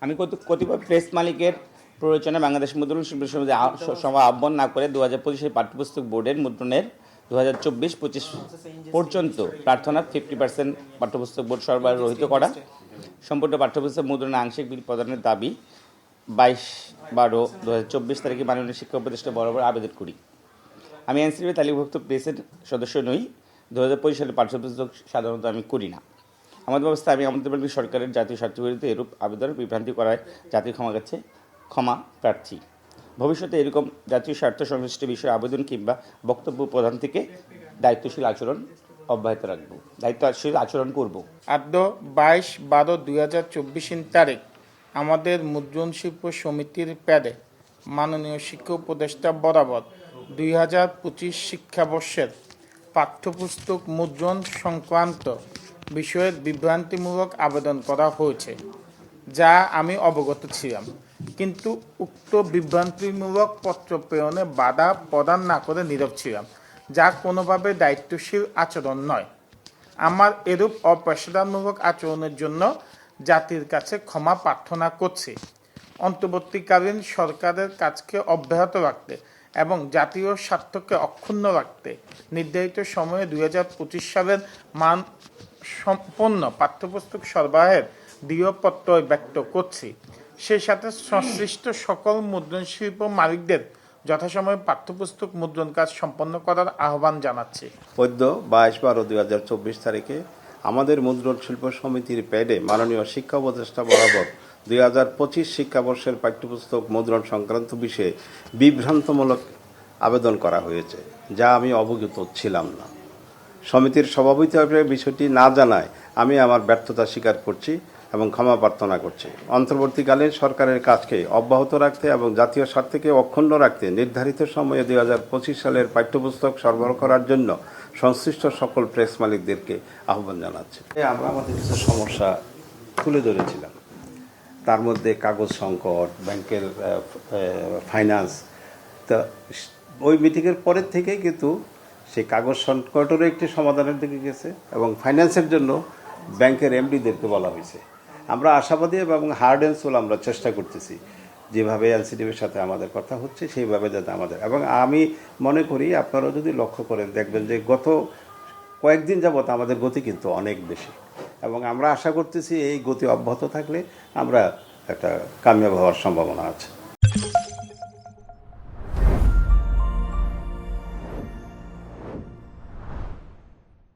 আমি কতিপয় প্রেস মালিকের প্ররোচনায় বাংলাদেশ মুদ্রণ শিল্প সমিতি সভা আহ্বান না করে 2025 পাঠ্যপুস্তক বোর্ডের মুদ্রণের 2024-25 পর্যন্ত প্রার্থনা 50% পাঠ্যপুস্তক বোর্ড সরবরাহ রহিত করা, সম্পূর্ণ পাঠ্যপুস্তক মুদ্রণের আংশিক বিল প্রদানের দাবি 22/12/2024 তারিখে মাননীয় শিক্ষা উপদেষ্টা বরাবর আবেদন করি। আমি এনসিটিভি তালিকাভুক্ত প্রেসের সদস্য নই। 2025 সালে পাঠ্যপুস্তক সাধারণত আমি করি না। আমাদের ব্যবস্থা আমি আমাদের সরকারের জাতীয় স্বার্থের বিরুদ্ধে এরূপ আবেদন বিভ্রান্তি করায় জাতীয় ক্ষমা প্রার্থী। ভবিষ্যতে এরকম জাতীয় স্বার্থ সংশ্লিষ্ট বিষয়ে আবেদন কিংবা বক্তব্য প্রদান থেকে দায়িত্বশীল আচরণ অব্যাহত রাখব, দায়িত্বশীল আচরণ করব। 22/12/2024 তারিখ আমাদের মুদ্রণ শিল্প সমিতির প্যাডে মাননীয় শিক্ষা উপদেষ্টা বরাবর 2025 শিক্ষাবর্ষের পাঠ্যপুস্তক মুদ্রণ সংক্রান্ত বিষয়ের বিভ্রান্তিমূলক আবেদন করা হয়েছে, যা আমি অবগত ছিলাম, কিন্তু উক্ত বিভ্রান্তিমূলক পত্র প্রেরণে বাধা প্রদান না করে নীরব ছিলাম, যা কোনোভাবে দায়িত্বশীল আচরণ নয়। আমার এরূপ অপেশাদারমূলক আচরণের জন্য জাতির কাছে ক্ষমা প্রার্থনা করছি। অন্তর্বর্তীকালীন সরকারের কাজকে অব্যাহত রাখতে এবং জাতীয় স্বার্থকে অক্ষুণ্ণ রাখতে নির্ধারিত সময়ে 2025 সালের মান সম্পন্ন পাঠ্যপুস্তক সরবরাহের দৃঢ় প্রত্যয় ব্যক্ত করছি। সেই সাথে সংশ্লিষ্ট সকল মুদ্রণ শিল্প মালিকদের যথাসময়ে পাঠ্যপুস্তক মুদ্রণ কাজ সম্পন্ন করার আহ্বান জানাচ্ছি। 22/12/2024 তারিখে আমাদের মুদ্রণ শিল্প সমিতির প্যাডে মাননীয় শিক্ষা উপদেষ্টা বরাবর 2025 শিক্ষাবর্ষের পাঠ্যপুস্তক মুদ্রণ সংক্রান্ত বিষয়ে বিভ্রান্তমূলক আবেদন করা হয়েছে, যা আমি অবগত ছিলাম না। সমিতির সভাপতি হিসেবে বিষয়টি না জানায় আমি আমার ব্যর্থতা স্বীকার করছি এবং ক্ষমা প্রার্থনা করছি। অন্তর্বর্তীকালীন সরকারের কাজকে অব্যাহত রাখতে এবং জাতীয় স্বার্থকে অক্ষুণ্ণ রাখতে নির্ধারিত সময়ে 2025 সালের পাঠ্যপুস্তক সরবরাহ করার জন্য সংশ্লিষ্ট সকল প্রেস মালিকদেরকে আহ্বান জানাচ্ছি। আমরা আমাদের কিছু সমস্যা তুলে ধরেছিলাম, তার মধ্যে কাগজ সংকট, ব্যাংকের ফাইন্যান্স। তা ওই মিটিংয়ের পরের থেকেই কিন্তু সেই কাগজ সংকটেরও একটি সমাধানের দিকে গেছে এবং ফাইন্যান্সের জন্য ব্যাংকের এমডিদেরকে বলা হয়েছে। আমরা আশাবাদী এবং হার্ড অ্যান্ড সোল আমরা চেষ্টা করতেছি, যেভাবে এনসিটিভির সাথে আমাদের কথা হচ্ছে সেইভাবে যাতে আমাদের, এবং আমি মনে করি আপনারা যদি লক্ষ্য করেন দেখবেন যে গত কয়েকদিন যাবত আমাদের গতি কিন্তু অনেক বেশি, এবং আমরা আশা করতেছি এই গতি অব্যাহত থাকলে আমরা একটা কামিয়াব হওয়ার সম্ভাবনা আছে।